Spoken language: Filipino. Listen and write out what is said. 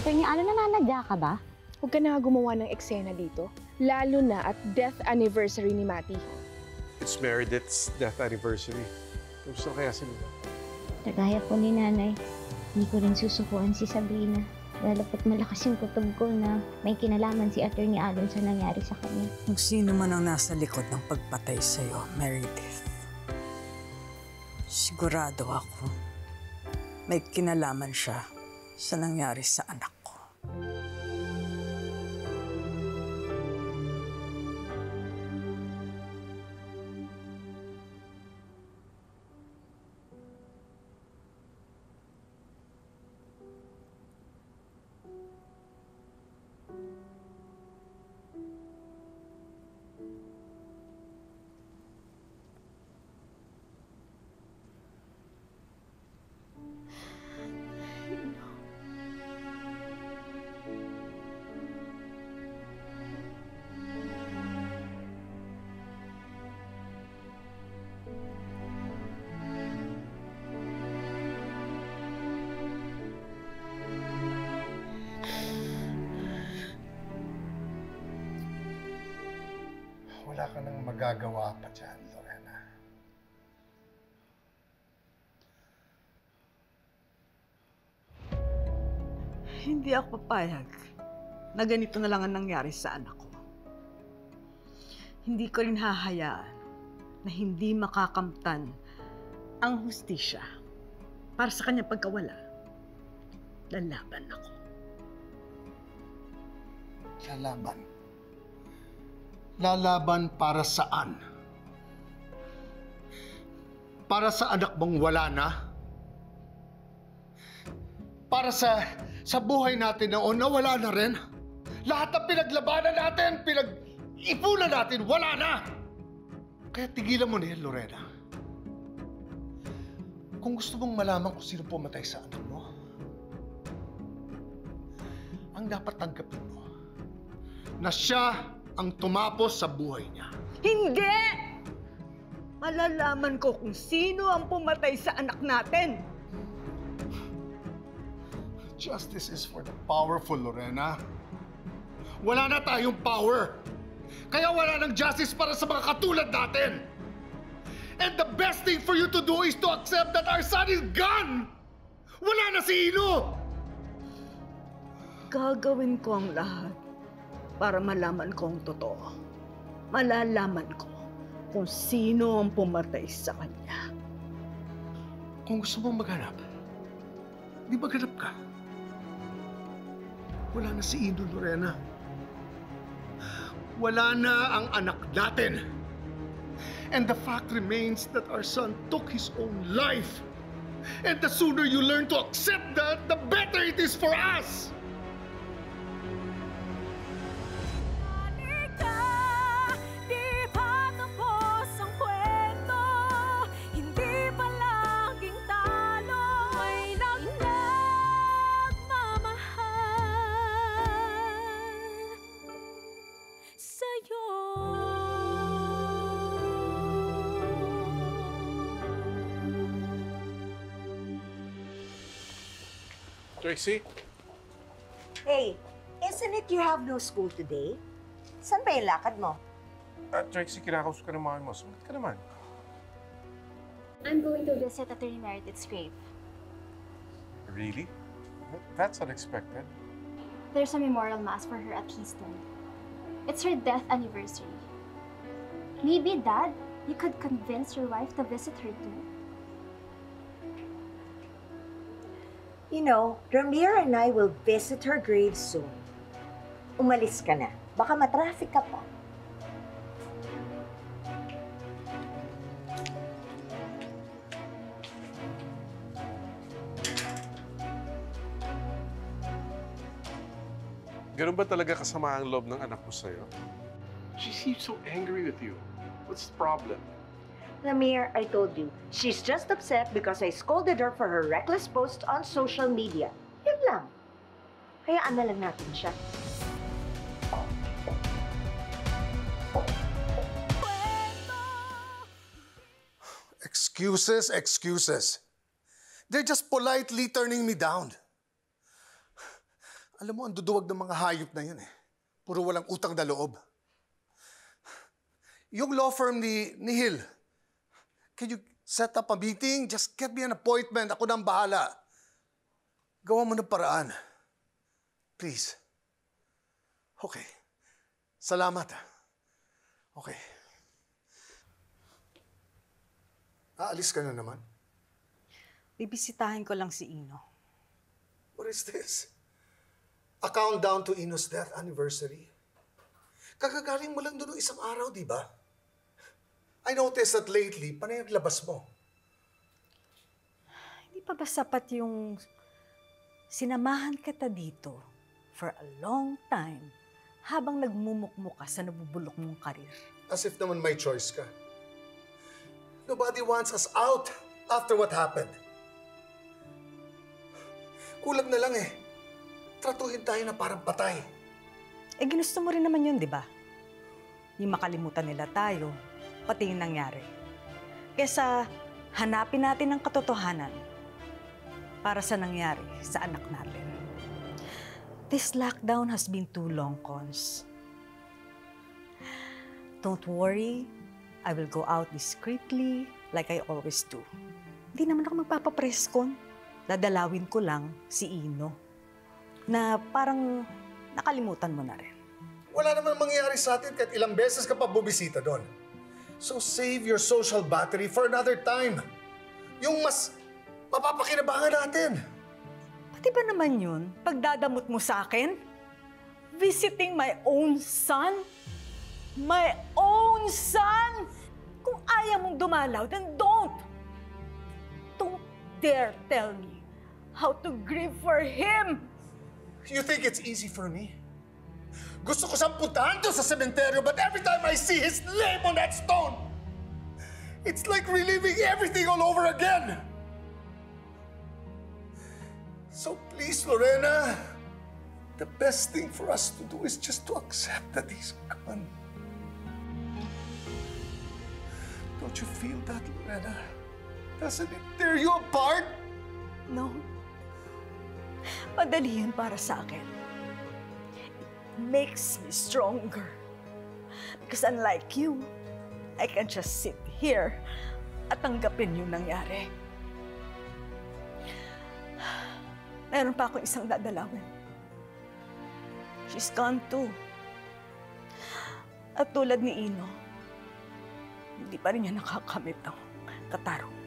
Attorney Allen, nananadya ka ba? Huwag ka na gumawa ng eksena dito. Lalo na at death anniversary ni Mati. It's Meredith's death anniversary. Gusto kaya sila? Kagaya po ni Nanay, hindi ko rin susukuan si Sabrina. Lalo pat malakas yung kutob ko na may kinalaman si Attorney Allen sa nangyari sa kanya. Kung sino man ang nasa likod ng pagpatay sa'yo, Meredith, sigurado ako may kinalaman siya sa nangyari sa anak ko. Wala ka nang magagawa pa dyan, Lorena. Hindi ako papayag na ganito na lang ang nangyari sa anak ko. Hindi ko rin hahayaan na hindi makakamtan ang hustisya para sa kanyang pagkawala. Lalaban ako. Lalaban? Lalaban para saan? Para sa anak mong wala na? Para sa buhay natin noon na wala na rin? Lahat ng pinaglabanan natin, pinag-ipunan natin, wala na! Kaya tigilan mo na yan, Lorena. Kung gusto mong malaman kung sino pumatay sa anak mo, ang dapat tanggapin mo na siya ang tumapos sa buhay niya. Hindi! Malalaman ko kung sino ang pumatay sa anak natin. Justice is for the powerful, Lorena. Wala na tayong power. Kaya wala ng justice para sa mga katulad natin. And the best thing for you to do is to accept that our son is gone! Wala na si Ino! Gagawin ko ang lahat para malaman ko ang totoo. Malalaman ko kung sino ang pumatay sa kanya. Kung gusto mong maghanap, di maghanap ka. Wala na si Ino, Lorena. Wala na ang anak natin. And the fact remains that our son took his own life. And the sooner you learn to accept that, the better it is for us! Tracy? Hey, isn't it you have no school today? Saan ba yung lakad mo? Tracy, kinakausap ka ng mami mo. Sumat ka naman. I'm going to visit Attorney Meredith's grave. Really? That's unexpected. There's a memorial mass for her at Keystone. It's her death anniversary. Maybe, Dad, you could convince your wife to visit her too. You know, Ramir and I will visit her grave soon. Umalis ka na. Baka matraffic ka pa. Ganun ba talaga kasama ang loob ng anak mo sa'yo? She seems so angry with you. What's the problem? Ramir, I told you, she's just upset because I scolded her for her reckless post on social media. Yun lang. Hayaan na lang natin siya. Excuses, excuses. They're just politely turning me down. Alam mo, ang duduwag ng mga hayop na yun eh. Puro walang utang na loob. Yung law firm ni Hill, can you set up a meeting? Just get me an appointment. Ako na ang bahala. Gawa mo ng paraan. Please. Okay. Salamat. Okay. Aalis ka na naman? Bibisitahin ko lang si Ino. What is this? A countdown to Ino's death anniversary? Kagagaling mo lang doon ng isang araw, di ba? I noticed that lately, panay ang labas mo. Hindi pa ba sapat yung sinamahan kita dito for a long time habang nagmumukmuk ka sa nabubulok mong karir? As if naman may choice ka. Nobody wants us out after what happened. Kulang na lang eh. Tratuhin tayo na parang patay. Eh, ginusto mo rin naman yun, di ba? Yung makalimutan nila tayo, pati yung nangyari. Kesa hanapin natin ang katotohanan para sa nangyari sa anak natin. This lockdown has been too long, Cons. Don't worry, I will go out discreetly like I always do. Hindi naman ako magpapapress con. Dadalawin ko lang si Ino na parang nakalimutan mo na rin. Wala naman mangyayari sa atin kahit ilang beses ka pa bubisita doon. So save your social battery for another time. Yung mas mapapakinabangan natin. Pati ba naman yun, pagdadamot mo sa akin? Visiting my own son? My own son? Kung ayaw mong dumalaw, then don't! Don't dare tell me how to grieve for him! You think it's easy for me? Gusto ko siyang puntahan doon sa sementeryo, but every time I see his name on that stone, it's like reliving everything all over again. So please, Lorena, the best thing for us to do is just to accept that he's gone. Don't you feel that, Lorena? Doesn't it tear you apart? No. Madali yun para sa akin. It makes me stronger. Because unlike you, I can just sit here at tanggapin yung nangyari. Meron pa akong isang dadalawin. She's gone too. At tulad ni Ino, hindi pa rin niya nakakamit ang katarungan.